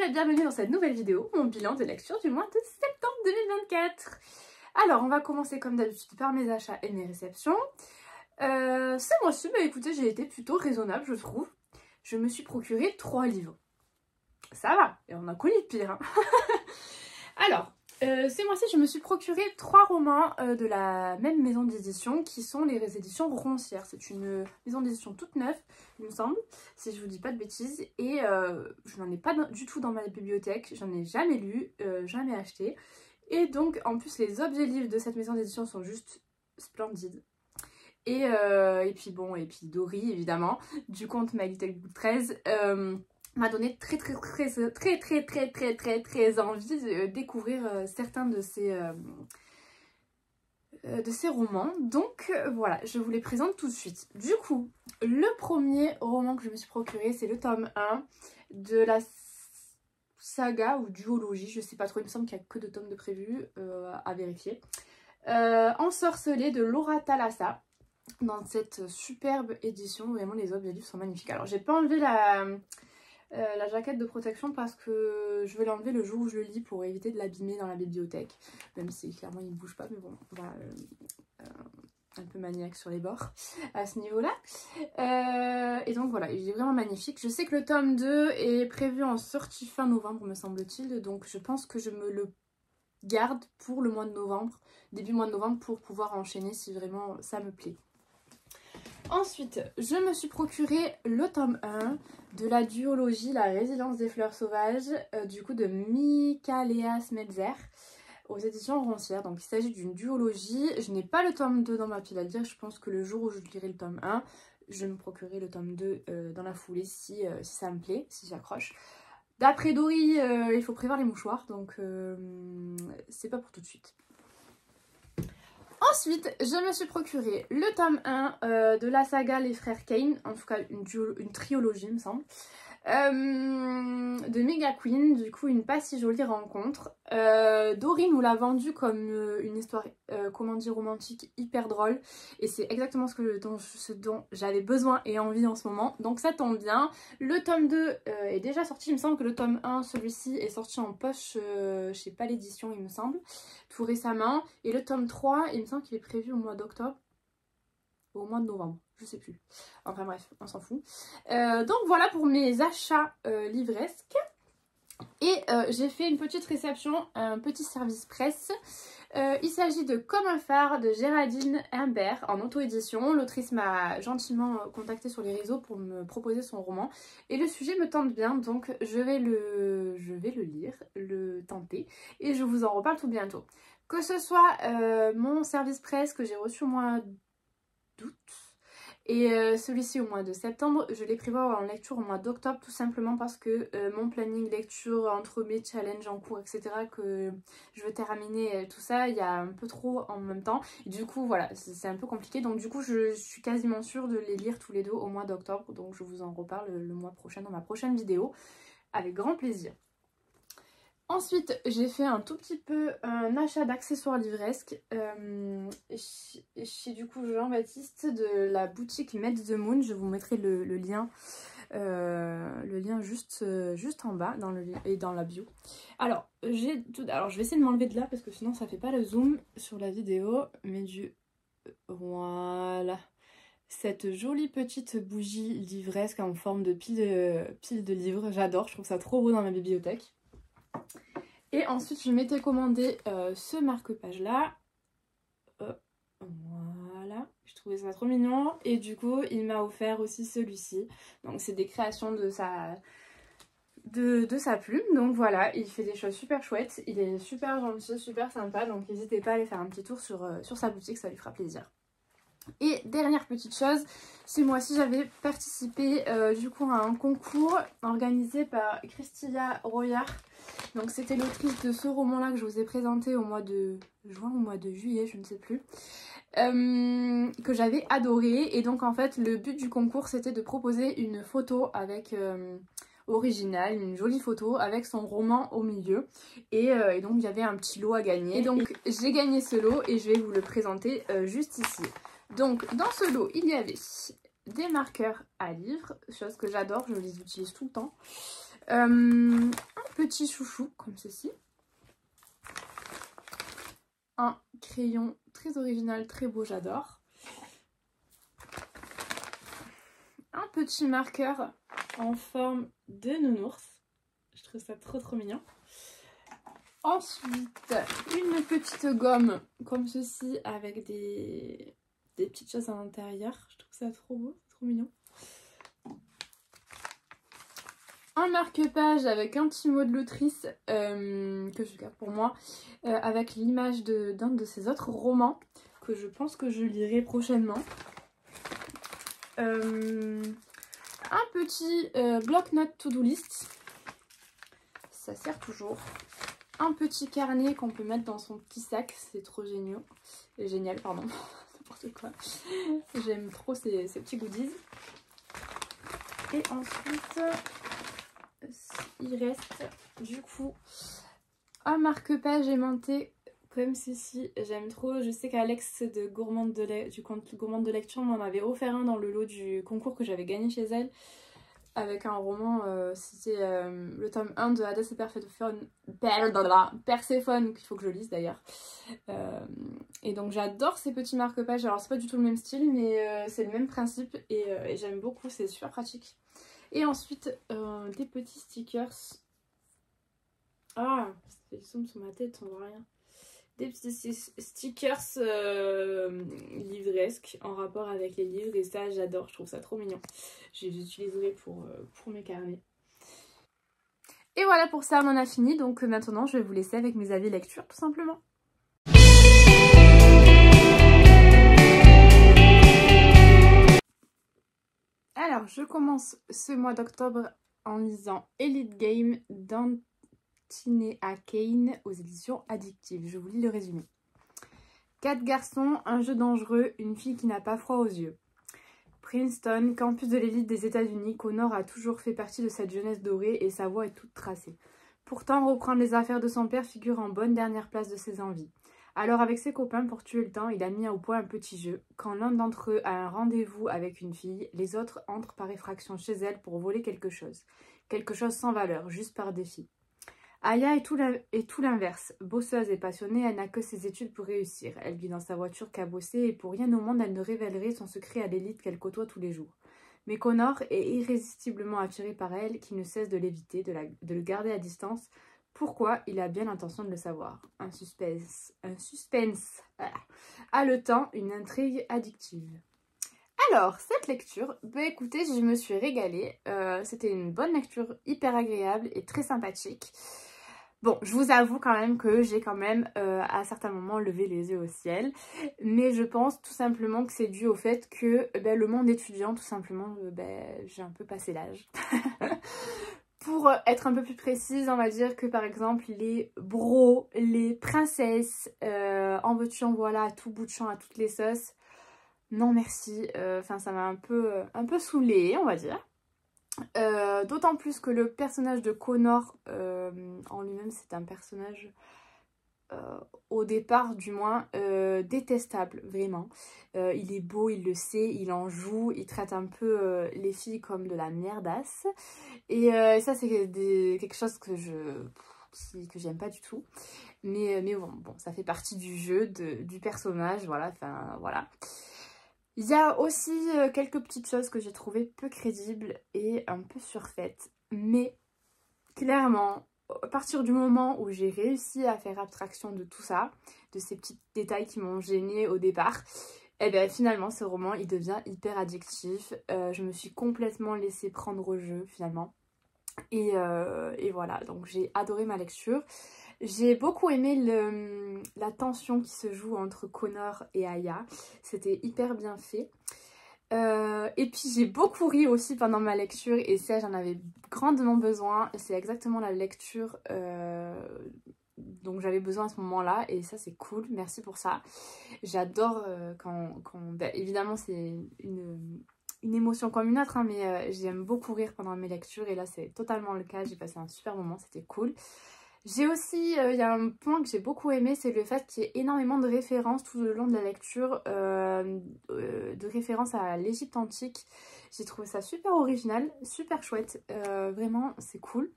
Bonjour et bienvenue dans cette nouvelle vidéo, mon bilan de lecture du mois de septembre 2024. Alors, on va commencer comme d'habitude par mes achats et mes réceptions. Ce mois-ci, bah écoutez, j'ai été plutôt raisonnable, je trouve. Je me suis procuré 3 livres. Ça va, et on a connu de pire. Hein. Alors, ce mois-ci, je me suis procuré 3 romans de la même maison d'édition qui sont les éditions Roncière. C'est une maison d'édition toute neuve, il me semble, si je vous dis pas de bêtises. Et je n'en ai pas du tout dans ma bibliothèque, j'en ai jamais lu, jamais acheté. Et donc, en plus, les objets livres de cette maison d'édition sont juste splendides. Et puis bon, et puis Dory, évidemment, du conte My Little Book 13. M'a donné très envie de découvrir certains de ces romans. Donc voilà, je vous les présente tout de suite. Du coup, le premier roman que je me suis procuré, c'est le tome 1 de la saga ou duologie, je sais pas trop, il me semble qu'il n'y a que 2 tomes de prévus, à vérifier. Ensorcelé de Laura Thalassa, dans cette superbe édition, vraiment les objets livres sont magnifiques. Alors j'ai pas enlevé la jaquette de protection parce que je vais l'enlever le jour où je le lis pour éviter de l'abîmer dans la bibliothèque, même si clairement il ne bouge pas, mais bon, voilà, un peu maniaque sur les bords à ce niveau là. Et donc voilà, il est vraiment magnifique. Je sais que le tome 2 est prévu en sortie fin novembre me semble-t-il, donc je pense que je me le garde pour le mois de novembre, début mois de novembre, pour pouvoir enchaîner si vraiment ça me plaît. Ensuite, je me suis procuré le tome 1 de la duologie La Résilience des fleurs sauvages, du coup de Michaela Smeltzer, aux éditions Roncière. Donc il s'agit d'une duologie. Je n'ai pas le tome 2 dans ma pile à lire. Je pense que le jour où je lirai le tome 1, je me procurerai le tome 2 dans la foulée si ça me plaît, si j'accroche. D'après Dory, il faut prévoir les mouchoirs, donc c'est pas pour tout de suite. Ensuite, je me suis procuré le tome 1 de la saga Les Frères Kane, en tout cas une trilogie il me semble, de Mega Queen, du coup une pas si jolie rencontre. Dory nous l'a vendu comme une histoire, comment dire, romantique hyper drôle, et c'est exactement ce dont j'avais besoin et envie en ce moment, donc ça tombe bien. Le tome 2 est déjà sorti, il me semble que le tome 1, celui-ci, est sorti en poche chez Pas l'édition il me semble, tout récemment, et le tome 3, il me semble qu'il est prévu au mois d'octobre, au mois de novembre, je sais plus. Enfin bref, on s'en fout. Donc voilà pour mes achats livresques. Et j'ai fait une petite réception, un petit service presse. Il s'agit de Comme un phare de Géraldine Imbert en auto-édition. L'autrice m'a gentiment contactée sur les réseaux pour me proposer son roman. Et le sujet me tente bien, donc je vais le lire, le tenter. Et je vous en reparle tout bientôt. Que ce soit mon service presse que j'ai reçu au mois d'août et celui-ci au mois de septembre, je les prévois en lecture au mois d'octobre, tout simplement parce que mon planning lecture entre mes challenges en cours, etc., que je veux terminer, tout ça, il y a un peu trop en même temps. Et du coup, voilà, c'est un peu compliqué. Donc du coup, je suis quasiment sûre de les lire tous les deux au mois d'octobre. Donc je vous en reparle le mois prochain dans ma prochaine vidéo, avec grand plaisir. Ensuite, j'ai fait un tout petit peu un achat d'accessoires livresques chez du coup Jean-Baptiste de la boutique Met the Moon. Je vous mettrai le lien juste en bas dans la bio. Alors, je vais essayer de m'enlever de là parce que sinon ça fait pas le zoom sur la vidéo. Mais voilà, cette jolie petite bougie livresque en forme de pile de livres. J'adore, je trouve ça trop beau dans ma bibliothèque. Et ensuite, je m'étais commandé ce marque-page là. Voilà, je trouvais ça trop mignon. Et du coup, il m'a offert aussi celui-ci. Donc, c'est des créations de sa plume. Donc voilà, il fait des choses super chouettes. Il est super gentil, super sympa. Donc, n'hésitez pas à aller faire un petit tour sur sa boutique, ça lui fera plaisir. Et dernière petite chose, ce mois-ci j'avais participé du coup à un concours organisé par Christilla Royard. Donc c'était l'autrice de ce roman-là que je vous ai présenté au mois de juin ou au mois de juillet, je ne sais plus, que j'avais adoré. Et donc en fait le but du concours c'était de proposer une photo avec originale, une jolie photo avec son roman au milieu. Et donc il y avait un petit lot à gagner. Et donc j'ai gagné ce lot et je vais vous le présenter juste ici. Donc dans ce lot il y avait des marqueurs à livres, chose que j'adore, je les utilise tout le temps. Un petits chouchous comme ceci. Un crayon très original, très beau, j'adore. Un petit marqueur en forme de nounours. Je trouve ça trop mignon. Ensuite, une petite gomme comme ceci avec des petites choses à l'intérieur. Je trouve ça trop beau, trop mignon. Un marque-page avec un petit mot de l'autrice que je garde pour moi, avec l'image d'un de ses autres romans que je pense que je lirai prochainement. Un petit bloc-notes to-do list, ça sert toujours. Un petit carnet qu'on peut mettre dans son petit sac, c'est trop génial. Génial, pardon, n'importe quoi. J'aime trop ces petits goodies. Et ensuite, il reste du coup un marque-page aimanté comme ceci. J'aime trop. Je sais qu'Alex du compte Gourmande de Lecture m'en avait offert un dans le lot du concours que j'avais gagné chez elle. Avec un roman, c'était le tome 1 de Hades et Perséphone, qu'il faut que je lise d'ailleurs. Et donc j'adore ces petits marque-pages. Alors c'est pas du tout le même style, mais c'est le même principe et j'aime beaucoup, c'est super pratique. Et ensuite, des petits stickers. Ah, ça fait du zoom sur ma tête, on voit rien. Des petits stickers livresques en rapport avec les livres. Et ça, j'adore, je trouve ça trop mignon. Je les utiliserai pour mes carnets. Et voilà, pour ça, on en a fini. Donc maintenant, je vais vous laisser avec mes avis lecture, tout simplement. Alors, je commence ce mois d'octobre en lisant Elite Game d'Antinéa Kane aux éditions Addictive. Je vous lis le résumé. 4 garçons, un jeu dangereux, une fille qui n'a pas froid aux yeux. Princeton, campus de l'élite des États-Unis, Connor a toujours fait partie de cette jeunesse dorée et sa voie est toute tracée. Pourtant, reprendre les affaires de son père figure en bonne dernière place de ses envies. Alors avec ses copains, pour tuer le temps, il a mis au point un petit jeu. Quand l'un d'entre eux a un rendez-vous avec une fille, les autres entrent par effraction chez elle pour voler quelque chose. Quelque chose sans valeur, juste par défi. Aya est tout l'inverse. Bosseuse et passionnée, elle n'a que ses études pour réussir. Elle vit dans sa voiture cabossée et pour rien au monde elle ne révélerait son secret à l'élite qu'elle côtoie tous les jours. Mais Connor est irrésistiblement attiré par elle, qui ne cesse de l'éviter, de le garder à distance. Pourquoi? Il a bien l'intention de le savoir. Un suspense haletant, une intrigue addictive. Alors, cette lecture, bah écoutez, je me suis régalée. C'était une bonne lecture, hyper agréable et très sympathique. Bon, je vous avoue quand même que j'ai quand même à certains moments levé les yeux au ciel. Mais je pense tout simplement que c'est dû au fait que le monde étudiant, tout simplement, j'ai un peu passé l'âge. Pour être un peu plus précise, on va dire que par exemple les bros, les princesses, en veux-tu en voilà, à tout bout de champ, à toutes les sauces. Non merci, enfin ça m'a un peu saoulée, on va dire. D'autant plus que le personnage de Connor en lui-même, c'est un personnage au départ du moins détestable, vraiment. Il est beau, il le sait, il en joue, il traite un peu les filles comme de la merdasse. Et ça c'est quelque chose que j'aime pas du tout. Mais bon, ça fait partie du jeu, du personnage, voilà, enfin voilà. Il y a aussi quelques petites choses que j'ai trouvées peu crédibles et un peu surfaites. Mais clairement, à partir du moment où j'ai réussi à faire abstraction de tout ça, de ces petits détails qui m'ont gênée au départ, et bien finalement ce roman il devient hyper addictif. Je me suis complètement laissée prendre au jeu finalement. Et voilà, donc j'ai adoré ma lecture. J'ai beaucoup aimé la tension qui se joue entre Connor et Aya. C'était hyper bien fait. Et puis j'ai beaucoup ri aussi pendant ma lecture et ça j'en avais grandement besoin. C'est exactement la lecture dont j'avais besoin à ce moment-là et ça c'est cool, merci pour ça. J'adore évidemment c'est une émotion comme une autre, hein, mais j'aime beaucoup rire pendant mes lectures et là c'est totalement le cas. J'ai passé un super moment, c'était cool. J'ai aussi, il y a un point que j'ai beaucoup aimé, c'est le fait qu'il y ait énormément de références tout le long de la lecture, de références à l'Égypte antique. J'ai trouvé ça super original, super chouette, vraiment c'est cool.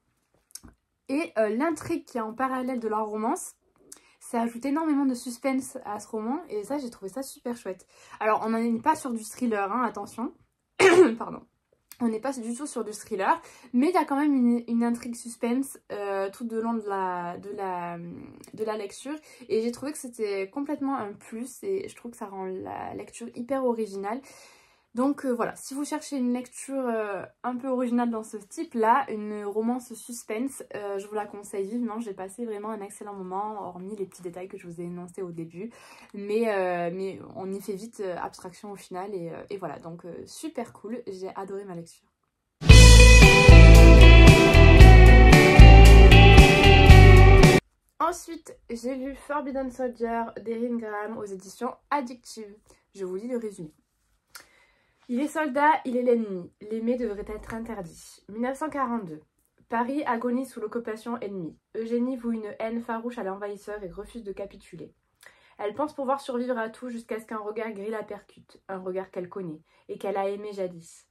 Et l'intrigue qui est en parallèle de la romance, ça ajoute énormément de suspense à ce roman et ça j'ai trouvé ça super chouette. Alors on n'est pas sur du thriller, hein, attention, pardon. On n'est pas du tout sur du thriller, mais il y a quand même une intrigue suspense tout au long de la lecture. Et j'ai trouvé que c'était complètement un plus et je trouve que ça rend la lecture hyper originale. Donc voilà, si vous cherchez une lecture un peu originale dans ce type-là, une romance suspense, je vous la conseille vivement. J'ai passé vraiment un excellent moment, hormis les petits détails que je vous ai énoncés au début. Mais on y fait vite abstraction au final et voilà, donc super cool, j'ai adoré ma lecture. Ensuite, j'ai lu Forbidden Soldier d'Erin Graham aux éditions Addictive. Je vous lis le résumé. Il est soldat, il est l'ennemi. L'aimer devrait être interdit. 1942. Paris agonise sous l'occupation ennemie. Eugénie voue une haine farouche à l'envahisseur et refuse de capituler. Elle pense pouvoir survivre à tout jusqu'à ce qu'un regard gris la percute, un regard qu'elle connaît et qu'elle a aimé jadis.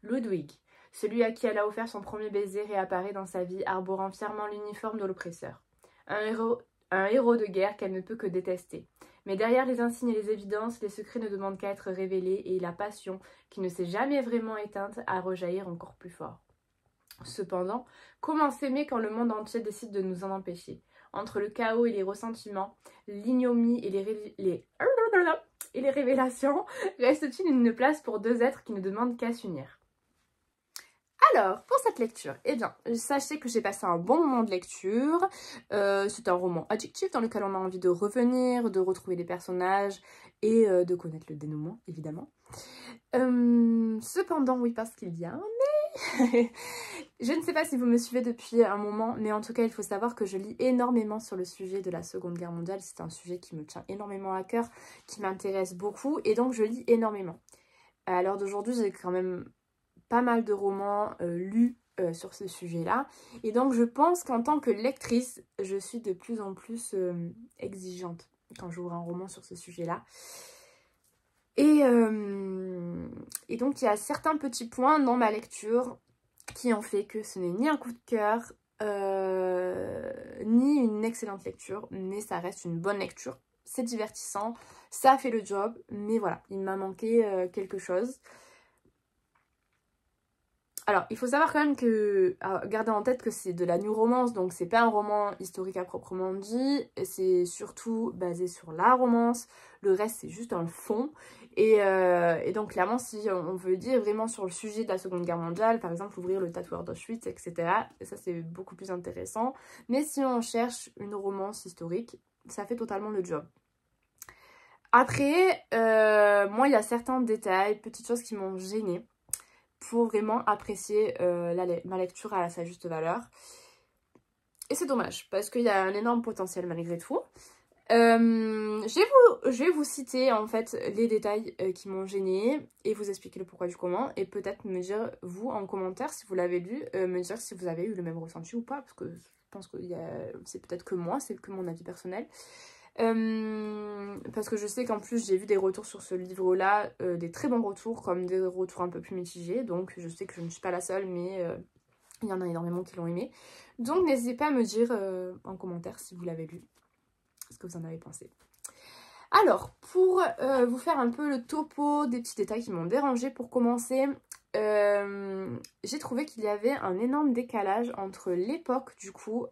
Ludwig, celui à qui elle a offert son premier baiser, réapparaît dans sa vie arborant fièrement l'uniforme de l'oppresseur. Un héros de guerre qu'elle ne peut que détester. Mais derrière les insignes et les évidences, les secrets ne demandent qu'à être révélés et la passion, qui ne s'est jamais vraiment éteinte, à rejaillir encore plus fort. Cependant, comment s'aimer quand le monde entier décide de nous en empêcher? Entre le chaos et les ressentiments, l'ignomie et les révélations, reste-t-il une place pour deux êtres qui ne demandent qu'à s'unir? Alors, pour cette lecture, eh bien, sachez que j'ai passé un bon moment de lecture. C'est un roman addictif dans lequel on a envie de revenir, de retrouver les personnages et de connaître le dénouement, évidemment. Cependant, oui, parce qu'il y a un mais... Je ne sais pas si vous me suivez depuis un moment, mais en tout cas, il faut savoir que je lis énormément sur le sujet de la Seconde Guerre mondiale. C'est un sujet qui me tient énormément à cœur, qui m'intéresse beaucoup, et donc je lis énormément. À l'heure d'aujourd'hui, j'ai quand même pas mal de romans lus sur ce sujet-là. Et donc je pense qu'en tant que lectrice, je suis de plus en plus exigeante quand j'ouvre un roman sur ce sujet-là. Et donc il y a certains petits points dans ma lecture qui ont fait que ce n'est ni un coup de cœur, ni une excellente lecture, mais ça reste une bonne lecture. C'est divertissant, ça fait le job, mais voilà, il m'a manqué quelque chose. Alors, il faut savoir quand même que, gardez en tête que c'est de la new romance, donc c'est pas un roman historique à proprement dit, c'est surtout basé sur la romance, le reste c'est juste un fond, et donc clairement si on veut dire vraiment sur le sujet de la Seconde Guerre mondiale, par exemple ouvrir le tatoueur d'Auschwitz, etc., ça c'est beaucoup plus intéressant, mais si on cherche une romance historique, ça fait totalement le job. Après, moi il y a certains détails, petites choses qui m'ont gênée, pour vraiment apprécier ma lecture à sa juste valeur. Et c'est dommage, parce qu'il y a un énorme potentiel malgré tout. Je vais vous citer en fait les détails qui m'ont gênée et vous expliquer le pourquoi du comment. Et peut-être me dire, vous, en commentaire, si vous l'avez lu, me dire si vous avez eu le même ressenti ou pas. Parce que je pense que c'est peut-être que moi, c'est que mon avis personnel. Parce que je sais qu'en plus j'ai vu des retours sur ce livre là, des très bons retours comme des retours un peu plus mitigés, donc je sais que je ne suis pas la seule, mais il y en a énormément qui l'ont aimé, donc n'hésitez pas à me dire en commentaire si vous l'avez lu, ce que vous en avez pensé. Alors, pour vous faire un peu le topo des petits détails qui m'ont dérangé pour commencer, j'ai trouvé qu'il y avait un énorme décalage entre l'époque du coup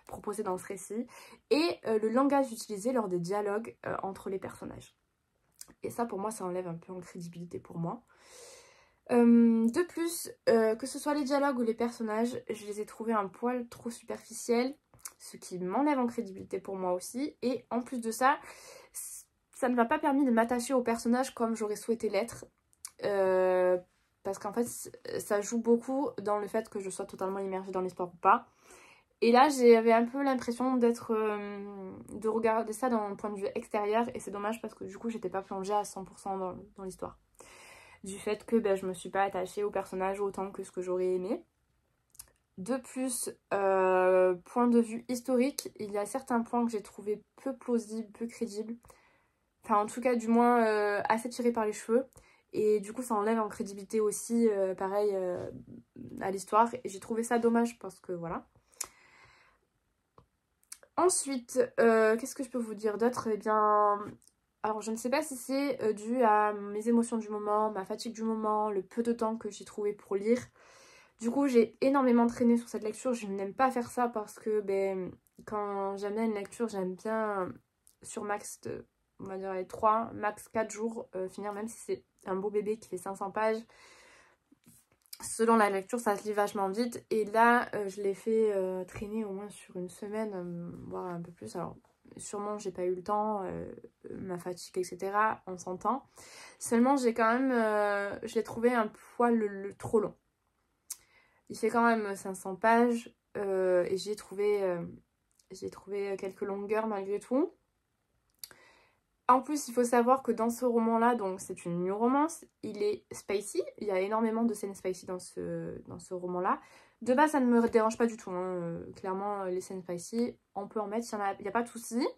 proposée dans ce récit et le langage utilisé lors des dialogues entre les personnages. Et ça pour moi ça enlève un peu en crédibilité pour moi. De plus, que ce soit les dialogues ou les personnages, je les ai trouvés un poil trop superficiels, ce qui m'enlève en crédibilité pour moi aussi. Et en plus de ça, ça ne m'a pas permis de m'attacher au personnage comme j'aurais souhaité l'être. Parce qu'en fait, ça joue beaucoup dans le fait que je sois totalement immergée dans l'histoire ou pas. Et là, j'avais un peu l'impression de regarder ça d'un point de vue extérieur. Et c'est dommage parce que du coup, j'étais pas plongée à 100% dans l'histoire. Du fait que je me suis pas attachée au personnage autant que ce que j'aurais aimé. De plus, point de vue historique, il y a certains points que j'ai trouvé peu plausibles, peu crédibles. Enfin, en tout cas, du moins, assez tirés par les cheveux. Et du coup, ça enlève en crédibilité aussi, pareil, à l'histoire. Et j'ai trouvé ça dommage parce que, voilà. Ensuite, qu'est-ce que je peux vous dire d'autre? Eh bien, alors je ne sais pas si c'est dû à mes émotions du moment, ma fatigue du moment, le peu de temps que j'ai trouvé pour lire. Du coup, j'ai énormément traîné sur cette lecture. Je n'aime pas faire ça parce que ben, quand j'aime bien une lecture, j'aime bien sur max, on va dire les 3, max 4 jours, finir, même si c'est un beau bébé qui fait 500 pages. Selon la lecture, ça se lit vachement vite. Et là, je l'ai fait traîner au moins sur une semaine, voire un peu plus. Alors, sûrement, j'ai pas eu le temps, ma fatigue, etc. On s'entend. Seulement, j'ai quand même, je l'ai trouvé un poil trop long. Il fait quand même 500 pages et j'ai trouvé quelques longueurs malgré tout. En plus, il faut savoir que dans ce roman-là, donc c'est une new romance, il est spicy. Il y a énormément de scènes spicy dans ce roman-là. De base, ça ne me dérange pas du tout. Hein. Clairement, les scènes spicy, on peut en mettre, il n'y a pas de souci.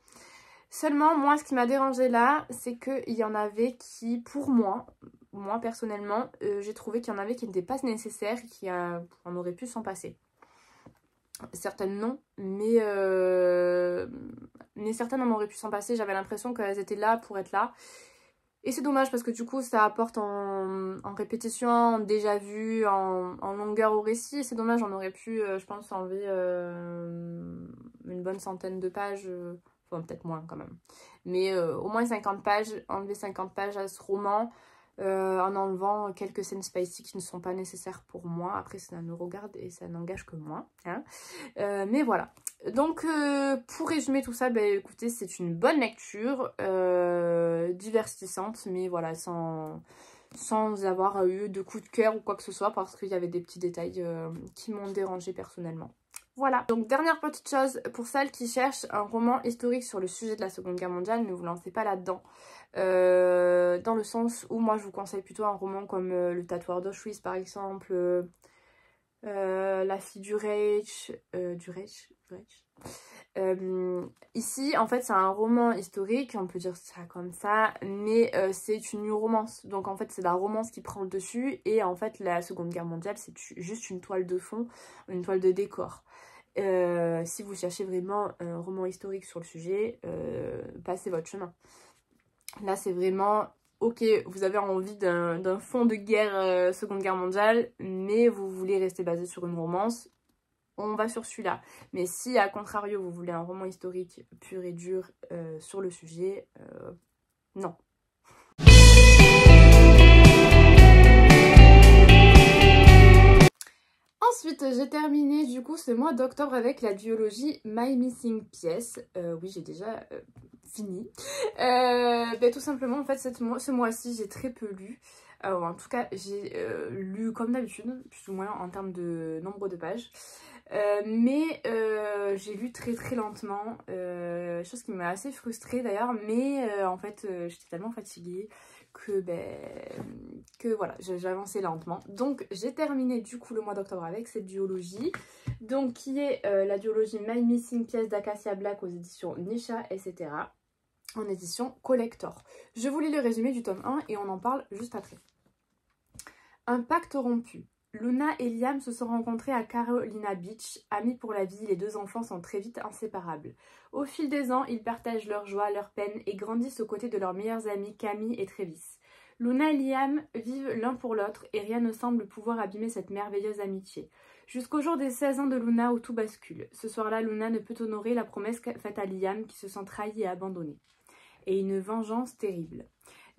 Seulement, moi, ce qui m'a dérangé là, c'est qu'il y en avait qui, pour moi personnellement, j'ai trouvé qu'il y en avait qui n'étaient pas nécessaires, on aurait pu s'en passer. Certaines non, mais certaines on aurait pu s'en passer. J'avais l'impression qu'elles étaient là pour être là. Et c'est dommage parce que du coup ça apporte en répétition, en déjà vu, en longueur au récit. C'est dommage, on aurait pu, je pense, enlever une bonne centaine de pages. Enfin peut-être moins quand même. Mais au moins 50 pages, enlever 50 pages à ce roman. En enlevant quelques scènes spicy qui ne sont pas nécessaires pour moi. Après, ça me regarde et ça n'engage que moi. Hein. Mais voilà. Donc, pour résumer tout ça, ben, écoutez, c'est une bonne lecture, divertissante, mais voilà, sans avoir eu de coup de cœur ou quoi que ce soit, parce qu'il y avait des petits détails qui m'ont dérangé personnellement. Voilà, donc dernière petite chose, pour celles qui cherchent un roman historique sur le sujet de la Seconde Guerre mondiale, ne vous lancez pas là-dedans. Dans le sens où moi je vous conseille plutôt un roman comme Le Tatoueur d'Auschwitz par exemple, La fille du Reich, ici en fait c'est un roman historique, on peut dire ça comme ça, mais c'est une new romance, donc en fait c'est la romance qui prend le dessus et en fait la Seconde Guerre mondiale c'est juste une toile de fond, une toile de décor. Si vous cherchez vraiment un roman historique sur le sujet, passez votre chemin. Là, c'est vraiment, ok, vous avez envie d'un fond de guerre, Seconde Guerre mondiale, mais vous voulez rester basé sur une romance, on va sur celui-là. Mais si, à contrario, vous voulez un roman historique pur et dur sur le sujet, non. Ensuite, j'ai terminé du coup ce mois d'octobre avec la duologie My Missing Piece. Oui, j'ai déjà fini. Tout simplement, en fait, ce mois-ci, j'ai très peu lu. En tout cas, j'ai lu comme d'habitude, plus ou moins en termes de nombre de pages. Mais j'ai lu très très lentement, chose qui m'a assez frustrée d'ailleurs, mais en fait j'étais tellement fatiguée que voilà, j'avançais lentement. Donc j'ai terminé du coup le mois d'octobre avec cette duologie, donc qui est la duologie My Missing Piece d'Acacia Black aux éditions Nisha, etc. en édition collector. Je vous lis le résumé du tome 1 et on en parle juste après. Un pacte rompu. Luna et Liam se sont rencontrés à Carolina Beach. Amis pour la vie, les deux enfants sont très vite inséparables. Au fil des ans, ils partagent leur joie, leur peine et grandissent aux côtés de leurs meilleurs amis Camille et Travis. Luna et Liam vivent l'un pour l'autre et rien ne semble pouvoir abîmer cette merveilleuse amitié. Jusqu'au jour des 16 ans de Luna où tout bascule. Ce soir-là, Luna ne peut honorer la promesse faite à Liam qui se sent trahi et abandonné. Et une vengeance terrible.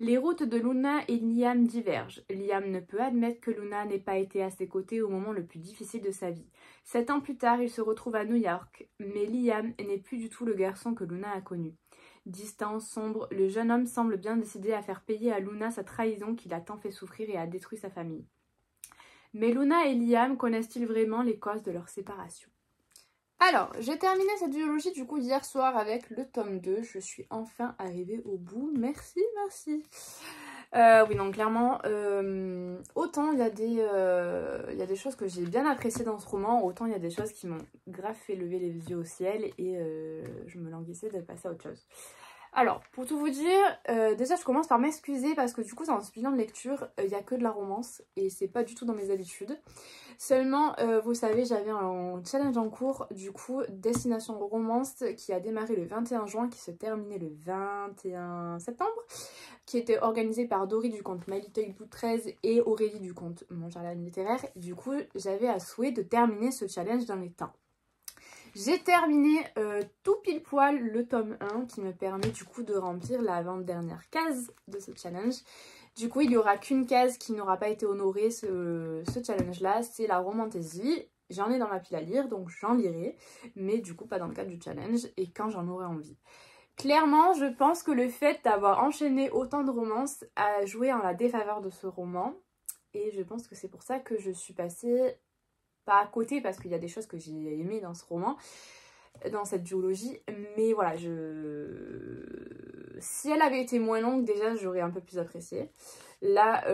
Les routes de Luna et Liam divergent. Liam ne peut admettre que Luna n'ait pas été à ses côtés au moment le plus difficile de sa vie. 7 ans plus tard, il se retrouve à New York, mais Liam n'est plus du tout le garçon que Luna a connu. Distant, sombre, le jeune homme semble bien décidé à faire payer à Luna sa trahison qui l'a tant fait souffrir et a détruit sa famille. Mais Luna et Liam connaissent-ils vraiment les causes de leur séparation ? Alors, j'ai terminé cette duologie du coup hier soir avec le tome 2. Je suis enfin arrivée au bout. Merci, merci. Oui, donc clairement, autant il y a des choses que j'ai bien appréciées dans ce roman, autant il y a des choses qui m'ont grave fait lever les yeux au ciel et je me languissais de passer à autre chose. Alors, pour tout vous dire, déjà je commence par m'excuser parce que du coup dans ce bilan de lecture, il n'y a que de la romance et c'est pas du tout dans mes habitudes. Seulement, vous savez, j'avais un challenge en cours, du coup, Destination Romance, qui a démarré le 21 juin, qui se terminait le 21 septembre, qui était organisé par Dory du compte My Little Book 13 et Aurélie du compte Mon Jardin littéraire. Du coup, j'avais à souhait de terminer ce challenge dans les temps. J'ai terminé tout pile poil le tome 1 qui me permet du coup de remplir la avant-dernière case de ce challenge. Du coup, il n'y aura qu'une case qui n'aura pas été honorée ce challenge-là, c'est la romantaisie. J'en ai dans ma pile à lire, donc j'en lirai, mais du coup pas dans le cadre du challenge et quand j'en aurai envie. Clairement, je pense que le fait d'avoir enchaîné autant de romances a joué en la défaveur de ce roman. Et je pense que c'est pour ça que je suis passée, pas à côté, parce qu'il y a des choses que j'ai aimées dans ce roman, dans cette duologie, mais voilà, si elle avait été moins longue, déjà j'aurais un peu plus apprécié. Là,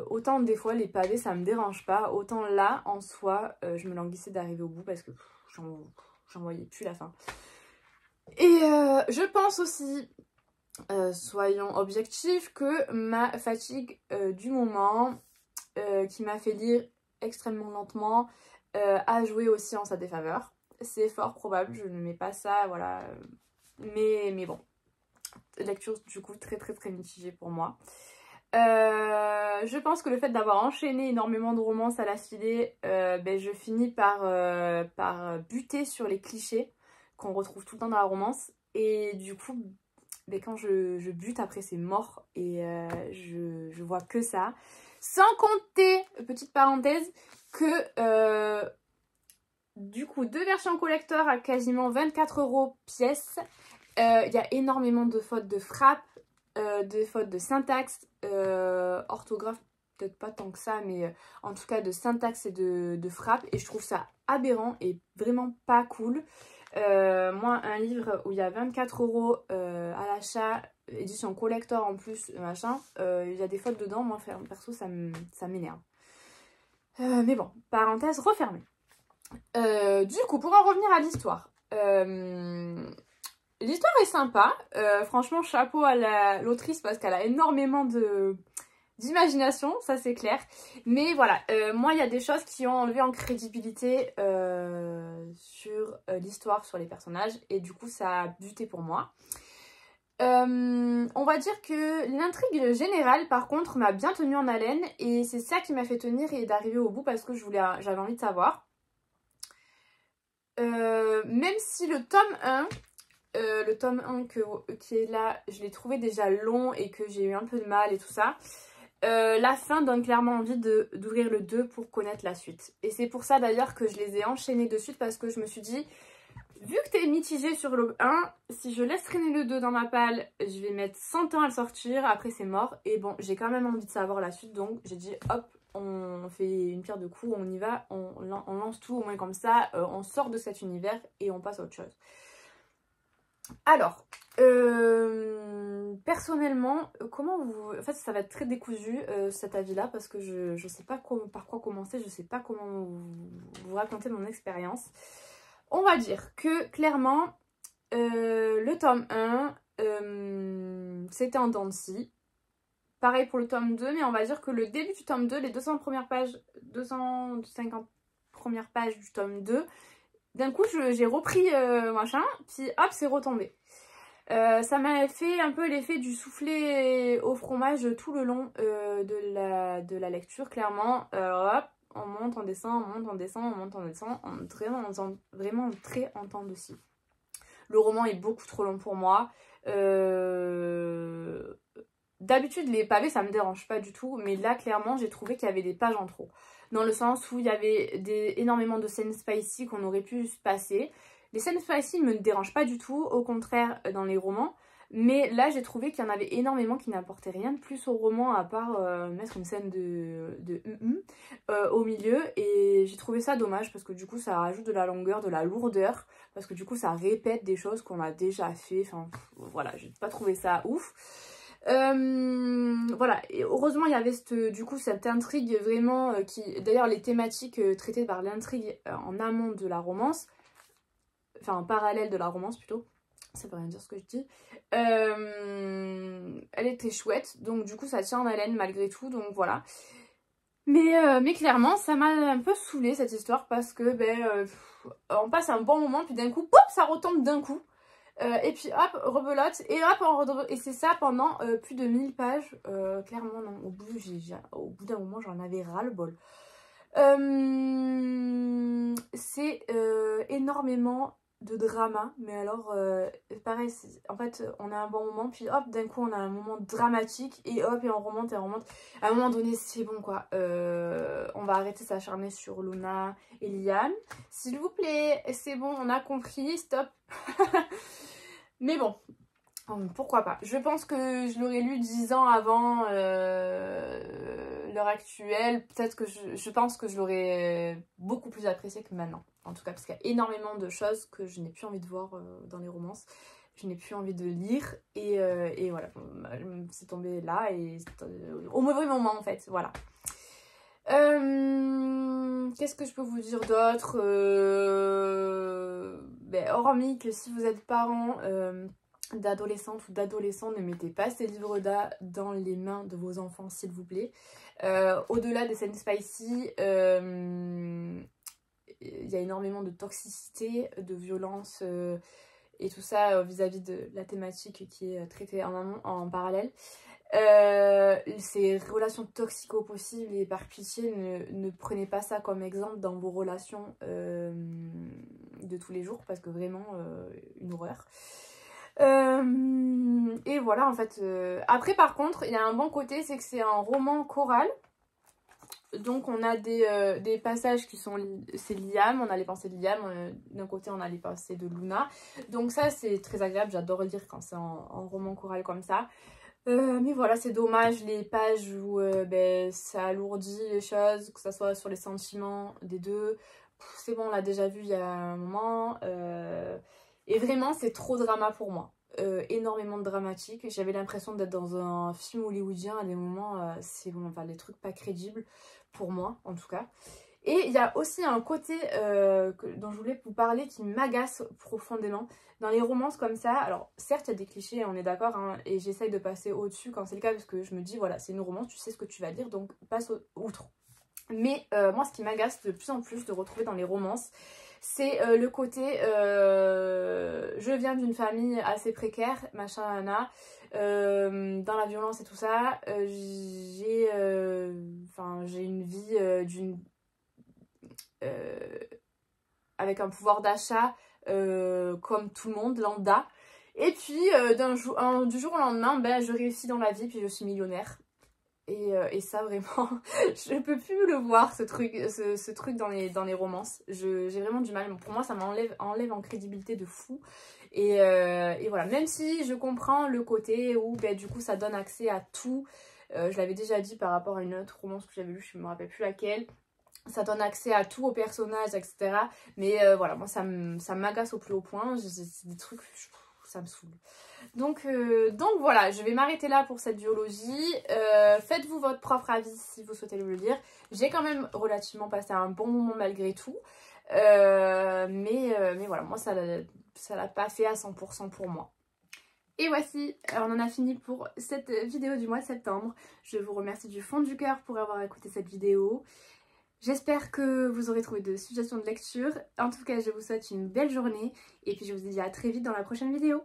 autant des fois les pavés ça me dérange pas, autant là en soi je me languissais d'arriver au bout parce que j'en voyais plus la fin. Et je pense aussi, soyons objectifs, que ma fatigue du moment, qui m'a fait lire extrêmement lentement, a joué aussi en sa défaveur. C'est fort probable, je ne mets pas ça, voilà. Mais bon, lecture du coup très mitigée pour moi. Je pense que le fait d'avoir enchaîné énormément de romances à la filée, je finis par buter sur les clichés qu'on retrouve tout le temps dans la romance. Et du coup, quand je bute, après c'est mort et je vois que ça. Sans compter, petite parenthèse, que du coup, 2 versions collector à quasiment 24 € pièce. Il y a énormément de fautes de frappe, de fautes de syntaxe, orthographe, peut-être pas tant que ça, mais en tout cas de syntaxe et de frappe. Et je trouve ça aberrant et vraiment pas cool. Moi, un livre où il y a 24 € à l'achat, édition collector en plus, machin, il y a des fautes dedans, moi perso ça m'énerve. Mais bon, parenthèse refermée. Du coup, pour en revenir à l'histoire, l'histoire est sympa, franchement chapeau à l'autrice parce qu'elle a énormément d'imagination, ça c'est clair. Mais voilà, moi il y a des choses qui ont enlevé en crédibilité sur l'histoire, sur les personnages, et du coup ça a buté pour moi. On va dire que l'intrigue générale par contre m'a bien tenue en haleine et c'est ça qui m'a fait tenir et d'arriver au bout parce que j'avais envie de savoir. Même si le tome 1 qui est là, je l'ai trouvé déjà long et que j'ai eu un peu de mal et tout ça. La fin donne clairement envie d'ouvrir le 2 pour connaître la suite. Et c'est pour ça d'ailleurs que je les ai enchaînés de suite parce que je me suis dit, vu que t'es mitigé sur le 1, si je laisse traîner le 2 dans ma palle, je vais mettre 100 ans à le sortir, après c'est mort. Et bon, j'ai quand même envie de savoir la suite, donc j'ai dit hop, on fait une pierre de coups, on y va, on lance tout au moins comme ça, on sort de cet univers et on passe à autre chose. Alors, personnellement, comment vous... En fait, ça va être très décousu cet avis-là parce que je sais pas par quoi commencer, je sais pas comment vous raconter mon expérience. On va dire que clairement, le tome 1, c'était en dents de scie. Pareil pour le tome 2, mais on va dire que le début du tome 2, les 200 premières pages, 250 premières pages du tome 2, d'un coup j'ai repris machin, puis hop c'est retombé. Ça m'a fait un peu l'effet du soufflé au fromage tout le long de la lecture, clairement. Hop, on monte, on descend, on monte, on descend, on monte, on descend, vraiment très en temps de scie. Le roman est beaucoup trop long pour moi. D'habitude les pavés ça me dérange pas du tout, mais là clairement j'ai trouvé qu'il y avait des pages en trop. Dans le sens où il y avait énormément de scènes spicy qu'on aurait pu se passer. Les scènes spicy ne me dérangent pas du tout, au contraire dans les romans. Mais là j'ai trouvé qu'il y en avait énormément qui n'apportaient rien de plus au roman à part mettre une scène au milieu. Et j'ai trouvé ça dommage parce que du coup ça rajoute de la longueur, de la lourdeur. Parce que du coup ça répète des choses qu'on a déjà fait. Enfin voilà, j'ai pas trouvé ça ouf. Voilà, et heureusement il y avait cette intrigue vraiment qui... D'ailleurs les thématiques traitées par l'intrigue en amont de la romance, enfin en parallèle de la romance plutôt, ça veut rien dire ce que je dis. Elle était chouette, donc du coup ça tient en haleine malgré tout, donc voilà. Mais clairement ça m'a un peu saoulée cette histoire parce que on passe un bon moment puis d'un coup, pop, ça retombe d'un coup. Et puis hop, rebelote, et hop, et c'est ça pendant plus de 1000 pages. Clairement non, au bout d'un moment j'en avais ras le bol. C'est énormément de drama, mais alors pareil, en fait on a un bon moment puis hop d'un coup on a un moment dramatique et hop et on remonte et on remonte. À un moment donné c'est bon quoi, on va arrêter de s'acharner sur Luna et Liam, s'il vous plaît, c'est bon, on a compris, stop. Mais bon, pourquoi pas. Je pense que je l'aurais lu 10 ans avant l'heure actuelle. Peut-être que je pense que je l'aurais beaucoup plus apprécié que maintenant. En tout cas, parce qu'il y a énormément de choses que je n'ai plus envie de voir dans les romances. Je n'ai plus envie de lire. Et voilà, c'est tombé là et au mauvais moment en fait. Voilà. Qu'est-ce que je peux vous dire d'autre hormis que si vous êtes parent d'adolescentes ou d'adolescents, ne mettez pas ces livres là dans les mains de vos enfants s'il vous plaît. Au-delà des scènes spicy, il y a énormément de toxicité, de violence et tout ça vis-à-vis de la thématique qui est traitée en parallèle. Ces relations toxiques possibles et par pitié ne prenez pas ça comme exemple dans vos relations de tous les jours parce que vraiment une horreur. Et voilà en fait. Après par contre il y a un bon côté, c'est que c'est un roman choral. Donc on a des passages qui sont, c'est Liam, on a les pensées de Liam, d'un côté on a les pensées de Luna. Donc ça c'est très agréable, j'adore lire quand c'est en roman choral comme ça. Mais voilà, c'est dommage les pages où ça alourdit les choses, que ce soit sur les sentiments des deux. C'est bon, on l'a déjà vu il y a un moment. Et vraiment, c'est trop drama pour moi. Énormément de dramatique. J'avais l'impression d'être dans un film hollywoodien à des moments. C'est bon, enfin, les trucs pas crédibles pour moi, en tout cas. Et il y a aussi un côté dont je voulais vous parler qui m'agace profondément. Dans les romances comme ça, alors certes il y a des clichés, on est d'accord, hein, et j'essaye de passer au-dessus quand c'est le cas parce que je me dis voilà c'est une romance, tu sais ce que tu vas dire donc passe outre. Mais moi ce qui m'agace de plus en plus de retrouver dans les romances, c'est le côté je viens d'une famille assez précaire, machin Anna, dans la violence et tout ça, j'ai une vie avec un pouvoir d'achat comme tout le monde, lambda. Et puis du jour au lendemain, je réussis dans la vie, puis je suis millionnaire. Et ça vraiment, je peux plus le voir ce truc dans les romances. J'ai vraiment du mal. Pour moi ça enlève en crédibilité de fou. Et voilà, même si je comprends le côté où du coup ça donne accès à tout. Je l'avais déjà dit par rapport à une autre romance que j'avais lue, je ne me rappelle plus laquelle. Ça donne accès à tout aux personnages, etc. Mais voilà, moi ça m'agace au plus haut point. C'est des trucs, ça me saoule. Donc voilà, je vais m'arrêter là pour cette duologie. Faites-vous votre propre avis si vous souhaitez le lire. J'ai quand même relativement passé un bon moment malgré tout. Mais voilà, moi ça l'a pas fait à 100% pour moi. Et voici, on en a fini pour cette vidéo du mois de septembre. Je vous remercie du fond du cœur pour avoir écouté cette vidéo. J'espère que vous aurez trouvé de suggestions de lecture. En tout cas, je vous souhaite une belle journée et puis je vous dis à très vite dans la prochaine vidéo.